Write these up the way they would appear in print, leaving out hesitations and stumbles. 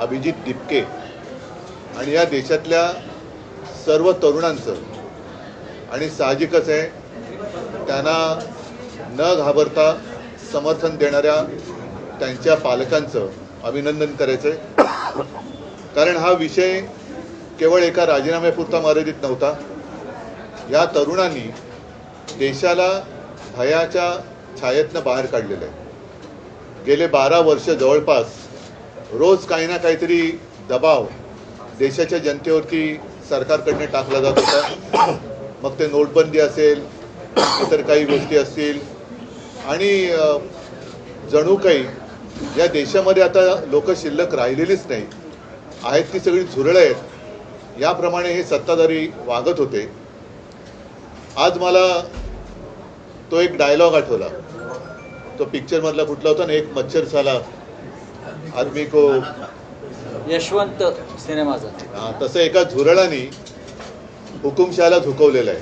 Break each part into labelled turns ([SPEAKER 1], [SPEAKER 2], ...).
[SPEAKER 1] अभिजित दिपके आणि या देशातल्या सर्व तरुणांचं आणि साहजिकच आहे त्यांना न घाबरता समर्थन देणाऱ्या त्यांच्या पालकांचं अभिनंदन करायचं आहे। कारण हा विषय केवळ एका राजीनाम्यापुरता मर्यादित नव्हता। या तरुणांनी देशाला भयाच्या छायेतनं बाहेर काढलेलं आहे। गेले 12 वर्ष जवळपास रोज काही ना काहीतरी दबाव देशाच्या जनतेवरती सरकारकडनं टाकला जात होता। मग ते नोटबंदी असेल, इतर काही गोष्टी असतील आणि जणू काही या देशामध्ये आता लोक शिल्लक राहिलेलीच नाही आहेत, ती सगळी झुरळं आहेत, याप्रमाणे हे सत्ताधारी वागत होते। आज मला तो एक डायलॉग आठवला, तो पिक्चर मधला कुठला होता ना, एक मच्छर साला आदमी को,
[SPEAKER 2] यशवंत सिनेमाचा।
[SPEAKER 1] तसं एका झुरळाने हुकुमशहाला झुकवलेलं आहे।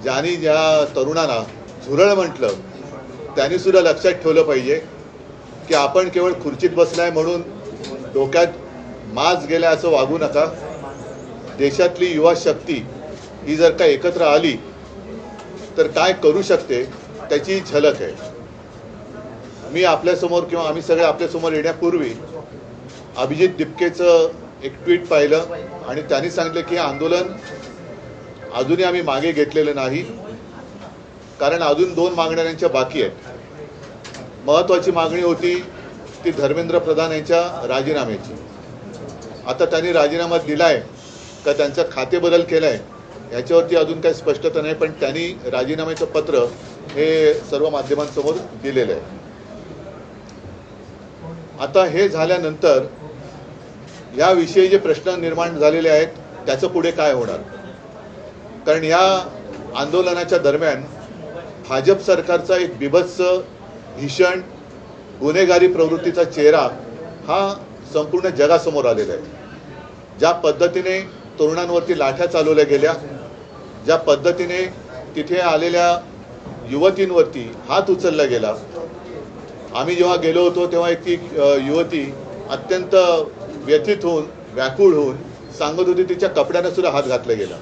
[SPEAKER 1] आणि ज्या तरुणाला झुरळ म्हटलं त्यांनी सुद्धा लक्षात ठेवलं पाहिजे की आपण केवळ खुर्चीत बसलाय म्हणून डोक्यात माज गेला असं वागू नका। देशातली युवा शक्ती ही जर का एकत्र आली तर काय करू शकते त्याची झलक आहे। मी आपल्यासमोर किंवा आम्ही सगळे आपल्यासमोर येण्यापूर्वी अभिजित दिपकेचं एक ट्विट पाहिलं आणि त्यांनी सांगितलं की आंदोलन अजूनही आम्ही मागे घेतलेलं नाही, कारण अजून 2 मागण्या त्यांच्या बाकी आहेत। महत्त्वाची मागणी होती ती धर्मेंद्र प्रधान यांच्या राजीनाम्याची। आता त्यांनी राजीनामा दिलाय का त्यांचा खाते बदल केलाय याच्यावरती अजून काही स्पष्टता नाही, पण त्यांनी राजीनाम्याचं पत्र हे सर्व माध्यमांसमोर दिलेलं आहे। आता हे झाल्यानंतर याविषयी जे प्रश्न निर्माण झालेले आहेत त्याचं पुढे काय होणार, कारण या आंदोलनाच्या दरम्यान भाजप सरकारचा एक बिभत्स भीषण गुन्हेगारी प्रवृत्तीचा चेहरा हा संपूर्ण जगासमोर आलेला आहे। ज्या पद्धतीने तरुणांवरती लाठ्या चालवल्या गेल्या, ज्या पद्धतीने तिथे आलेल्या युवतींवरती हात उचलला गेला। आम्ही जेव्हा गेलो होतो तेव्हा एक ती युवती अत्यंत व्यथित होऊन व्याकुळ होऊन सांगत होती तिच्या कपड्यांना सुद्धा हात घातला गेला।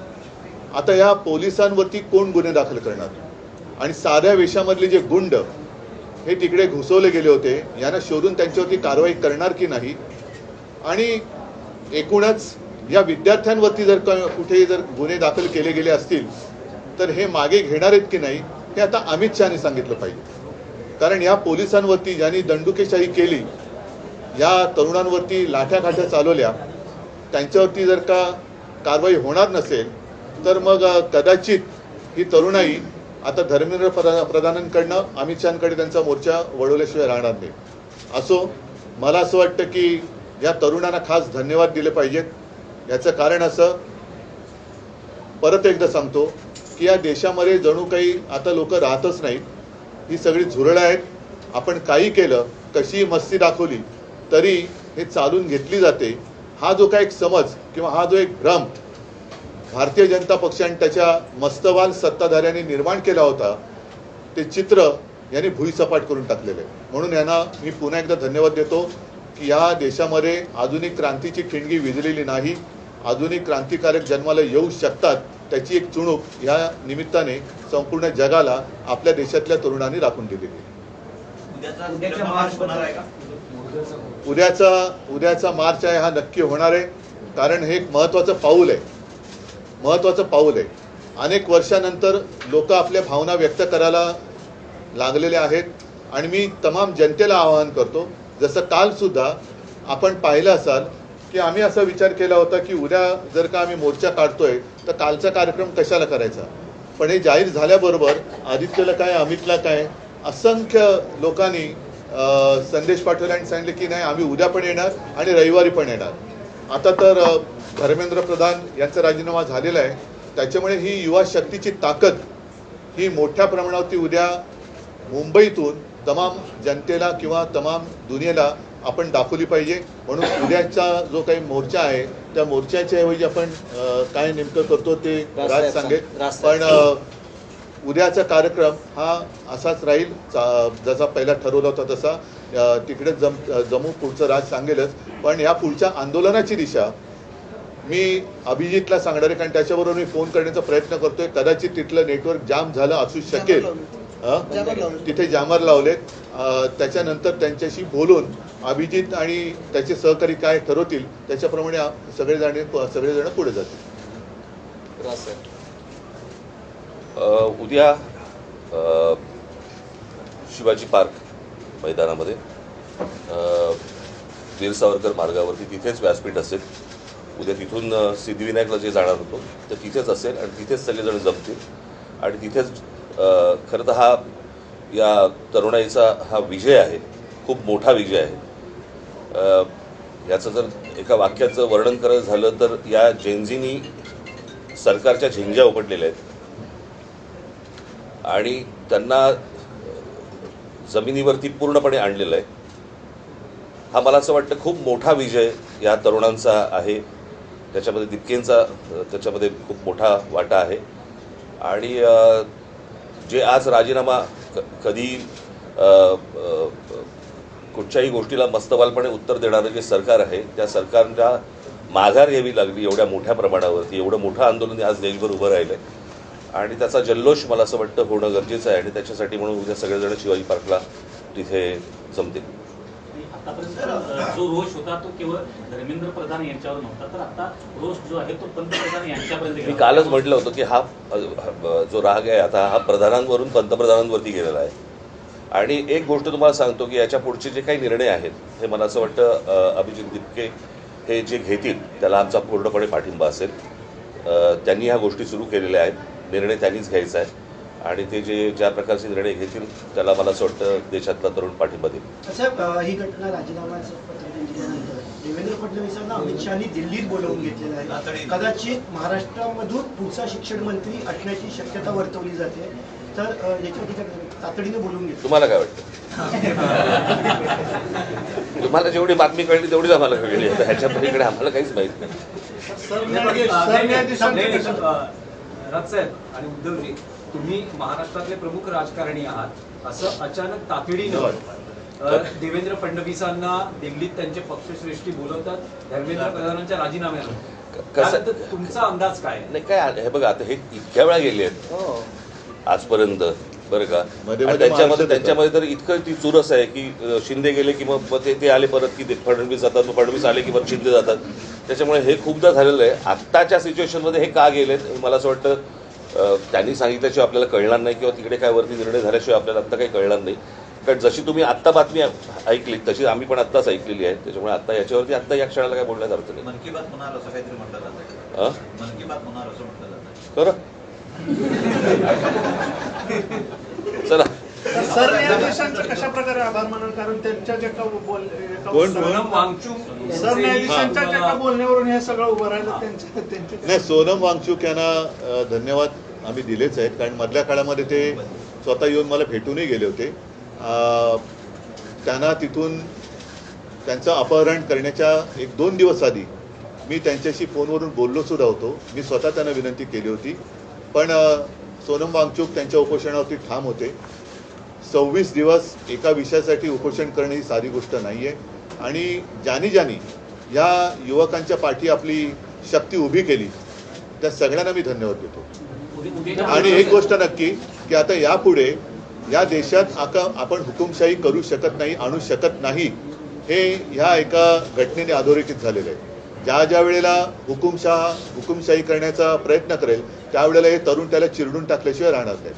[SPEAKER 1] आता या पोलिसांवरती कोण गुन्हे दाखल करणार, आणि साध्या वेशामधले जे गुंड हे तिकडे घुसवले गेले होते यांना शोधून त्यांच्यावरती कारवाई करणार की नाही, आणि एकूणच या विद्यार्थ्यांवरती जर कुठे जर गुन्हे दाखल केले गेले असतील तर हे मागे घेणार आहेत की नाही हे आता अमित शहानी सांगितलं पाहिजे। कारण या पोलिसांवरती ज्यांनी दंडुकेशाही केली, या तरुणांवरती लाठ्याकाठ्या चालवल्या, त्यांच्यावरती जर का कारवाई होणार नसेल तर मग कदाचित ही तरुणाई आता धर्मेंद्र प्रधानांकडनं अमित शहांकडे त्यांचा मोर्चा वळवल्याशिवाय राहणार नाही। असो, मला असं वाटतं की या तरुणांना खास धन्यवाद दिले पाहिजेत। याचं कारण असं, परत एकदा सांगतो की या देशामध्ये जणू काही आता लोक राहतच नाहीत, ही सगळी झुरळं आहेत। आपण काही केलं, कशी मस्ती दाखवली तरी हे चालून घेतली जाते। हा जो काही एक समज किंवा हा जो एक भ्रम भारतीय जनता पक्षाने त्याच्या मस्तवाल सत्ताधाऱ्यांनी निर्माण केला होता, ते चित्र यांनी भुईसपाट करून टाकलेलं आहे। म्हणून यांना मी पुन्हा एकदा धन्यवाद देतो की या देशामध्ये आधुनिक क्रांतीची ठिणगी विझलेली नाही, आधुनिक क्रांतिकारक जन्माला येऊ शकतात, त्याची एक चुणूक या निमित्ताने संपूर्ण जगाला आपल्या देशातल्या तरुणांनी राखून दिलेली आहे। उद्याचा मार्च आहे, हा नक्की होणार आहे, कारण हे एक महत्त्वाचं पाऊल आहे। अनेक वर्षानंतर लोक आपल्या भावना व्यक्त करायला लागलेले आहेत आणि मी तमाम जनतेला आवाहन करतो, जसं काल सुद्धा आपण पाहिलं असाल की आम्ही असा विचार केला होता की उद्या जर का आम्ही मोर्चा काढतोय तर कालचा कार्यक्रम कशाला करायचा, पण हे जाहीर झाल्याबरोबर आदित्यला काय, अमितला काय, असंख्य लोकांनी संदेश पाठवले आणि सांगितले की नाही आम्ही उद्या पण येणार आणि रविवारी पण येणार। आता तर धर्मेंद्र प्रधान यांचा राजीनामा झालेला आहे, त्याच्यामुळे ही युवा शक्तीची ताकद ही मोठ्या प्रमाणावरती उद्या मुंबईतून तमाम जनतेला किंवा तमाम दुनियेला आपण दाखवली पाहिजे। म्हणून उद्याचा जो काही मोर्चा आहे त्या मोर्चाच्या ऐवजी आपण काय नेमकं करतो ते राज सांगेल, पण उद्याचा कार्यक्रम हा असाच राहील जसा पहिला ठरवला होता तसा। तिकडे जमू, पुढचं राज सांगेलच. पण या पुढच्या आंदोलनाची दिशा मी अभिजितला सांगणार आहे, कारण त्याच्याबरोबर मी फोन करण्याचा प्रयत्न करतोय. कदाचित तिथलं नेटवर्क जाम झालं असू शकेल, तिथे जामर लावलेत. त्याच्यानंतर त्यांच्याशी बोलून अभिजित आणि त्याचे सहकारी काय ठरवतील त्याच्याप्रमाणे सगळेजण पुढे जातील.
[SPEAKER 3] उद्या शिवाजी पार्क मैदानामध्ये वीर सावरकर मार्गावरती तिथेच व्यासपीठ असेल. उद्या तिथून सिद्धिविनायकला जे जाणार होतो तर तिथेच असेल आणि तिथेच सगळेजण जमतील. आणि तिथेच खरं तर हा या तरुणाईचा हा विजय आहे, खूप मोठा विजय आहे. याचं जर एका वाक्याचं वर्णन करायचं झालं तर या जेनझीनी सरकारच्या झिंग्या उपटलेल्या आहेत आणि त्यांना जमिनीवरती पूर्णपणे आणलेलं आहे. हा मला असं वाटतं खूप मोठा विजय या तरुणांचा आहे. त्याच्यामध्ये दिपकेंचा त्याच्यामध्ये खूप मोठा वाटा आहे. आणि जे आज राजीनामा कधी कुठच्याही गोष्टीला मस्तवालपणे उत्तर देणारं जे सरकार आहे त्या सरकारला माघार घ्यावी लागली एवढ्या मोठ्या प्रमाणावरती. एवढं मोठं आंदोलन आज देशभर उभं राहिलं आहे आणि त्याचा जल्लोष मला असं वाटतं होणं गरजेचं आहे. आणि त्याच्यासाठी म्हणून उद्या सगळेजण शिवाजी पार्कला तिथे जमतील.
[SPEAKER 4] आतापर्यंत जो रोष होता तो केवळ धर्मेंद्र प्रधान यांच्यावर नव्हता, तर आता रोष जो आहे तो पंतप्रधान यांच्यापर्यंत.
[SPEAKER 3] मी कालच म्हटलं होतं की हा जो राग आहे आता हा प्रधानांवरून पंतप्रधानांवरती गेलेला आहे. आणि एक गोष्ट तुम्हाला सांगतो की याच्या पुढचे जे काही निर्णय आहेत हे मला असं वाटतं अभिजित दिपके हे जे घेतील त्याला आमचा पूर्णपणे पाठिंबा असेल. त्यांनी ह्या गोष्टी सुरू केलेल्या आहेत, निर्णय त्यांनीच घ्यायचा आहे आणि ते ज्या प्रकारचे निर्णय घेतील त्याला मला असं वाटतं देशातला तरुण पाठिंबा देईल.
[SPEAKER 5] साहेब, ही घटना राजीनाम्याचं पत्र दिल्यानंतर देवेंद्र फडणवीसांना अमित शहानी दिल्लीत बोलावून घेतलेलं आहे. कदाचित महाराष्ट्रामधून पुढचा शिक्षण मंत्री असण्याची शक्यता वर्तवली जाते, तर याच्यावरती तातडीने बोलवून घेतलं.
[SPEAKER 3] तुम्हाला काय वाटतं? तुम्हाला जेवढी बातमी कळली तेवढीच आम्हाला कळली. ह्याच्या पलीकडे आम्हाला काहीच माहित नाही.
[SPEAKER 6] राजसाहेब आणि उद्धवजी, तुम्ही महाराष्ट्रातले प्रमुख राजकारणी आहात, असं अचानक तातडीनं देवेंद्र फडणवीसांना दिल्लीत त्यांचे पक्षश्रेष्ठी बोलवतात धर्मेंद्र प्रधानांच्या राजीनाम्यानं. तुमचा अंदाज काय?
[SPEAKER 3] नाही काय हे बघा, आता हे इतक्या वेळा गेले आहेत आजपर्यंत बरं का. त्यांच्यामध्ये तर इतकं ती चुरस आहे की शिंदे गेले की मग ते आले परत की फडणवीस जातात, मग फडणवीस आले की मग शिंदे जातात. त्याच्यामुळे हे खूपदा झालेलं आहे. आत्ताच्या सिच्युएशनमध्ये हे का गेलेत मला असं वाटतं त्यांनी सांगितल्याशिवाय आपल्याला कळणार नाही किंवा तिकडे काय वरती निर्णय झाल्याशिवाय आपल्याला आत्ता काही कळणार नाही. कारण जशी तुम्ही आत्ता बातमी ऐकली तशी आम्ही पण आत्ताच ऐकलेली आहे. त्याच्यामुळे आत्ता याच्यावरती आत्ता या क्षणाला काय बोलण्यात अर्थ नाही.
[SPEAKER 7] मन की बात होणार असं काहीतरी म्हटलं जातं. मन की बात होणार असं म्हटलं जातं.
[SPEAKER 3] खरं चला.
[SPEAKER 8] सर, न्यायाधीशांचं कशा प्रकारे आभार मानाल, कारण त्यांच्या जे
[SPEAKER 6] सोनम वांगचुक
[SPEAKER 8] सर न्यायाधीशांच्या ज्या बोलण्यावरून हे सगळं उभं राहिलं त्यांच्या.
[SPEAKER 1] नाही, सोनम वांगचुक यांना धन्यवाद आम्ही दिलेच आहेत, कारण मधल्या काळामध्ये ते स्वतः येऊन मला भेटूनही गेले होते. त्यांना तिथून त्यांचं अपहरण करण्याच्या 1-2 दिवस आधी मी त्यांच्याशी फोनवरून बोललो सुद्धा होतो. मी स्वतः त्यांना विनंती केली होती, पण सोनम वांगचुक त्यांच्या उपोषणावरती ठाम होते. 26 दिवस एका विषयासाठी उपोषण करणं ही साधी गोष्ट नाही आहे. आणि ज्यांनी या युवकांच्या पाठी आपली शक्ती उभी केली त्या सगळ्यांना मी धन्यवाद देतो. आणि एक गोष्ट नक्की की आता यापुढे या देशात आपण हुकुमशाही करू शकत नाही, आणू शकत नाही, हे ह्या एका घटनेने अधोरेखित झालेलं आहे. ज्या वेळेला हुकुमशाही करण्याचा प्रयत्न करेल त्यावेळेला हे तरुण त्याला चिरडून टाकल्याशिवाय राहणार नाही.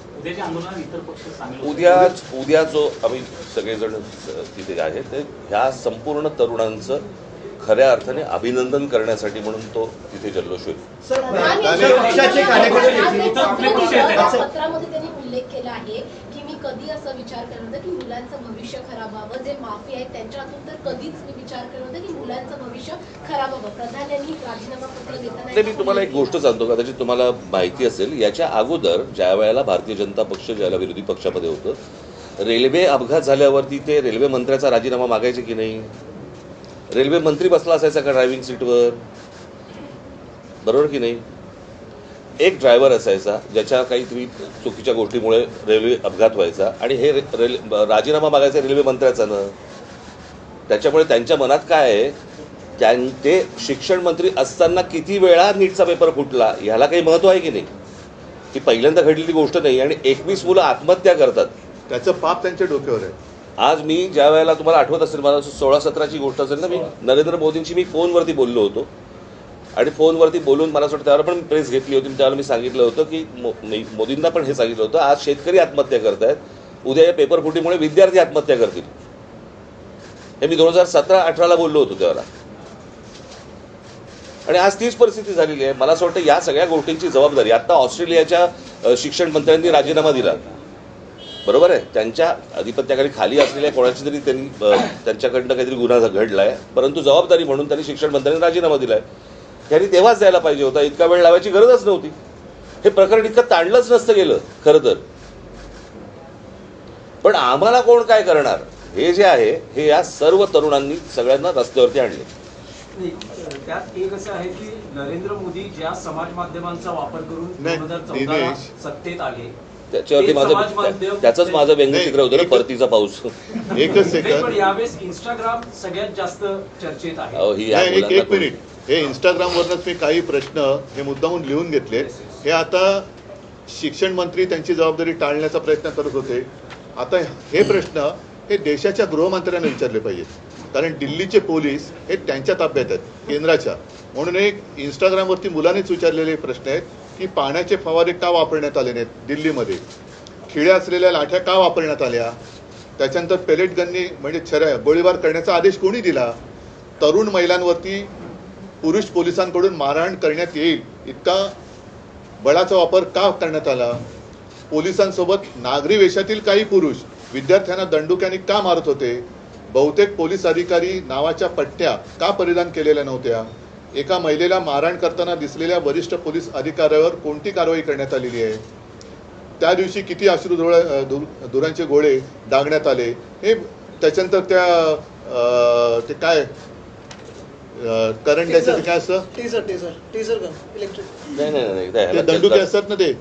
[SPEAKER 3] उद्या जो आम्ही सगळेजण तिथे आहे ते ह्या संपूर्ण तरुणांचं खऱ्या अर्थाने अभिनंदन करण्यासाठी म्हणून तो तिथे जल्लोष होईल.
[SPEAKER 9] पत्रामध्ये त्यांनी उल्लेख केला आहे की मी कधी असं विचार करत होतं की मुलांचं भविष्य खराब व्हावं, जे माफी आहेत त्यांच्या हातून तर कधीच मी विचार करत होतं की मुलांचं भविष्य खराब व्हावं. प्रधान यांनी राजीनामा पत्र देताना
[SPEAKER 3] मी तुम्हाला एक गोष्ट सांगतो, कदाचित तुम्हाला माहिती असेल, याच्या अगोदर ज्या वेळेला भारतीय जनता पक्ष ज्याला विरोधी पक्षामध्ये होतं, रेल्वे अपघात झाल्यावरती ते रेल्वे मंत्र्याचा राजीनामा मागायचे की नाही? रेल्वे मंत्री बसला असायचा का ड्रायव्हिंग सीटवर? बरोबर की नाही? एक ड्रायव्हर असायचा ज्याच्या काहीतरी चुकीच्या गोष्टीमुळे रेल्वे अपघात व्हायचा आणि हे राजीनामा मागायचा रेल्वे मंत्र्याचा ना. त्याच्यामुळे त्यांच्या मनात काय आहे, ते शिक्षण मंत्री असताना किती वेळा नीटचा पेपर फुटला ह्याला काही महत्व आहे की नाही? ती पहिल्यांदा घडलेली गोष्ट नाही. आणि 21 मुलं आत्महत्या करतात,
[SPEAKER 1] त्याचं पाप त्यांच्या डोक्यावर आहे.
[SPEAKER 3] आज मी ज्या वेळेला तुम्हाला आठवत असेल, मला 16-17ची गोष्ट असेल ना, मी नरेंद्र मोदींची मी फोनवरती बोललो होतो आणि फोनवरती बोलून मला असं वाटतं त्यावर पण प्रेस घेतली होती. त्यावेळेला मी सांगितलं होतं की मोदींना पण हे सांगितलं होतं, आज शेतकरी आत्महत्या करतायत, उद्या या पेपर फुटीमुळे विद्यार्थी आत्महत्या करतील. हे मी 2017-18ला बोललो होतो त्यावेळेला. आणि आज तीच परिस्थिती झालेली आहे. मला असं वाटतं या सगळ्या गोष्टींची जबाबदारी आता ऑस्ट्रेलियाच्या शिक्षण मंत्र्यांनी राजीनामा दिला, बरोबर आहे, त्यांच्या अधिपत्याखाली खाली असलेल्या कोणाची तरी त्यांनी त्यांच्याकडनं काहीतरी गुन्हा घडलाय, परंतु जबाबदारी म्हणून त्यांनी शिक्षण मंत्र्यांनी राजीनामा दिलाय. त्यांनी तेव्हाच द्यायला पाहिजे होता, इतका वेळ लावायची गरजच नव्हती. हे प्रकरण इतकं ताणलंच नसतं गेलं खरं तर. पण आम्हाला कोण काय करणार हे जे आहे हे या सर्व तरुणांनी सगळ्यांना रस्त्यावरती आणले.
[SPEAKER 6] त्यात एक असं आहे की नरेंद्र मोदी ज्या समाज माध्यमांचा वापर करून
[SPEAKER 1] नाही,
[SPEAKER 6] 2014 सत्तेत आले,
[SPEAKER 3] त्याच्यावरती त्याचंच माझं व्यंगचित्र होतं ना, परतीचा पाऊस.
[SPEAKER 1] एकच सेकंड,
[SPEAKER 6] पण यावेळेस इंस्टाग्राम सगळ्यात जास्त चर्चेत आहे.
[SPEAKER 1] एक मिनिट, हे इंस्टाग्रामवरच मी काही प्रश्न हे मुद्दामून लिहून घेतले. हे आता शिक्षण मंत्री त्यांची जबाबदारी टाळण्याचा प्रयत्न करत होते. आता हे प्रश्न हे देशाच्या गृहमंत्र्यांना विचारले पाहिजेत, कारण दिल्लीचे पोलीस हे त्यांच्या ताब्यात आहेत, केंद्राच्या. म्हणून एक इंस्टाग्रामवरती मुलांनीच विचारलेले प्रश्न आहेत की पाण्याचे फवारे का वापरण्यात आले नाहीत दिल्लीमध्ये, खिळ्या असलेल्या लाठ्या का वापरण्यात आल्या, त्याच्यानंतर पेलेट गननी म्हणजे गोळीबार करण्याचा आदेश कोणी दिला, तरुण महिलांवरती पुरुष पोलिसांकडून मारहाण करण्यात येईल इतका बळाचा वापर का करण्यात आला, पोलिसांसोबत नागरी वेशातील काही पुरुष विद्यार्थ्यांना दंडुक्याने का मारत होते, बहुतेक पोलीस अधिकारी नावाच्या पट्ट्या का परिधान केलेल्या नव्हत्या, एका महिलेला मारहाण करताना दिसलेल्या वरिष्ठ पोलीस अधिकाऱ्यावर कोणती कारवाई करण्यात आलेली आहे, त्या दिवशी किती धुरांचे गोळे डागण्यात आले, हे त्याच्यानंतर ते काय करंट द्यायचं काय असतं,
[SPEAKER 3] नाही
[SPEAKER 1] ते दंडुके असतात ना ते.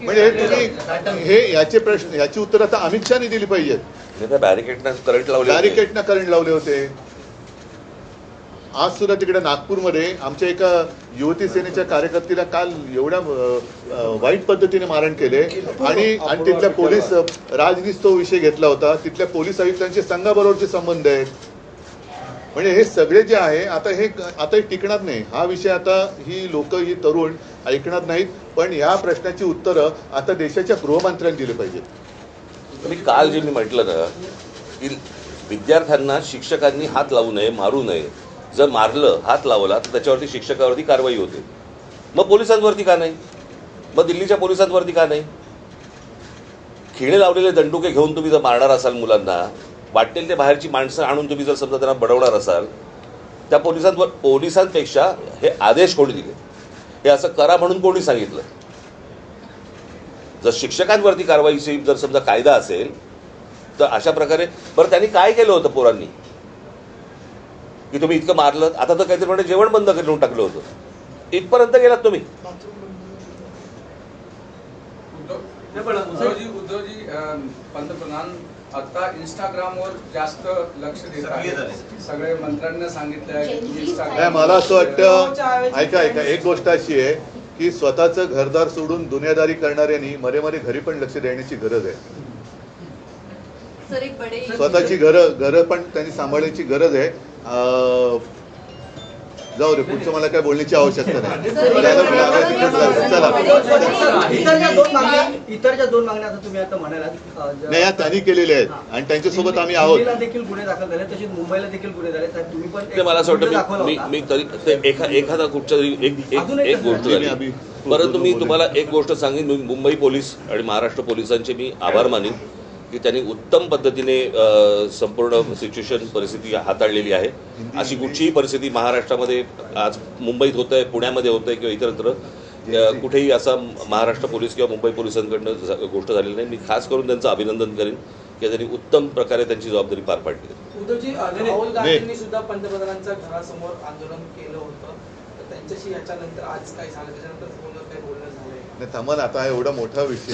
[SPEAKER 1] म्हणजे हे याचे प्रश्न याची उत्तर आता अमित शहानी दिली पाहिजेत. बॅरिकेडना करंट लावले होते. आज सुद्धा तिकडे नागपूरमध्ये आमच्या एका युवती सेनेच्या कार्यकर्त्याला काल एवढ्या वाईट पद्धतीने मारण केले आणि तिथल्या पोलीस राजनीत तो विषय घेतला होता. तिथल्या पोलीस आयुक्तांचे संघाबरोबरचे संबंध आहेत. म्हणजे हे सगळे जे आहे आता टिकणार नाही हा विषय. आता ही लोक ही तरुण ऐकणार नाहीत. पण या प्रश्नाची उत्तरं आता देशाच्या गृहमंत्र्यांनी दिली पाहिजेत.
[SPEAKER 3] मी काल जे मी म्हटलं ना की विद्यार्थ्यांना शिक्षकांनी हात लावू नये, मारू नये. जर मारलं, हात लावला तर त्याच्यावरती शिक्षकावरती कारवाई होते. मग पोलिसांवरती का नाही? मग दिल्लीच्या पोलिसांवरती का नाही? खिळे लावलेले दंडुके घेऊन तुम्ही जर मारणार असाल मुलांना, वाटेल ते बाहेरची माणसं आणून तुम्ही जर समजा त्यांना बडवणार असाल, त्या पोलिसांपेक्षा हे आदेश कोणी दिले, हे असं करा म्हणून कोणी सांगितलं? जर शिक्षकांवरती कारवाईची जर समजा कायदा असेल तर अशा प्रकारे बरं त्यांनी काय केलं होतं पोरांनी की तुम्ही इतकं मारलं? आता तर काहीतरी म्हणजे जेवण बंद करून टाकलं होतं. इथपर्यंत गेलात तुम्ही.
[SPEAKER 10] उद्धवजी पंतप्रधान आता इंस्टाग्रामवर जास्त लक्ष देत आहेत. सगळे मंत्र्यांना सांगितलं.
[SPEAKER 1] मला असं वाटतं, ऐका एक गोष्ट अशी आहे की स्वतःचं घरदार सोडून दुनियादारी करणाऱ्यांनी मरे घरी पण लक्ष देण्याची गरज आहे. स्वतःची घरं पण त्यांनी सांभाळण्याची गरज आहे. जाऊ रे, पुढचं मला काय बोलण्याची आवश्यकता नाही.
[SPEAKER 5] इतर ज्या दोन मागण्या आता तुम्ही आता म्हणालात
[SPEAKER 1] नाही या त्यांनी केलेल्या आहेत आणि त्यांच्यासोबत आम्ही आहोत.
[SPEAKER 5] देखील गुन्हे दाखल झाले, तसेच मुंबईला देखील गुन्हे झाले. तुम्ही पण
[SPEAKER 3] मला असं वाटतं मी तरी एखादा कुठच्या एक गोष्ट झाली. परंतु मी तुम्हाला एक गोष्ट सांगेन, मुंबई पोलीस आणि महाराष्ट्र पोलिसांचे मी आभार मानेन की त्यांनी उत्तम पद्धतीने संपूर्ण सिच्युएशन परिस्थिती हाताळलेली आहे. अशी कुठचीही परिस्थिती महाराष्ट्रामध्ये आज मुंबईत होत आहे, पुण्यामध्ये होत आहे किंवा इतरत्र कुठेही असा महाराष्ट्र पोलीस किंवा मुंबई पोलिसांकडनं गोष्ट झालेली नाही. मी खास करून त्यांचं अभिनंदन करेन की त्यांनी उत्तम प्रकारे त्यांची जबाबदारी पार पाडली.
[SPEAKER 8] उद्धवजी, राहुल गांधींनी सुद्धा पंतप्रधानांच्या घरासमोर आंदोलन केलं होतं, तर त्यांच्याशी याच्यानंतर आज काय झालं, त्याच्यानंतर काही बोलणं झालंय?
[SPEAKER 1] थांबा ना, आता एवढा मोठा विषय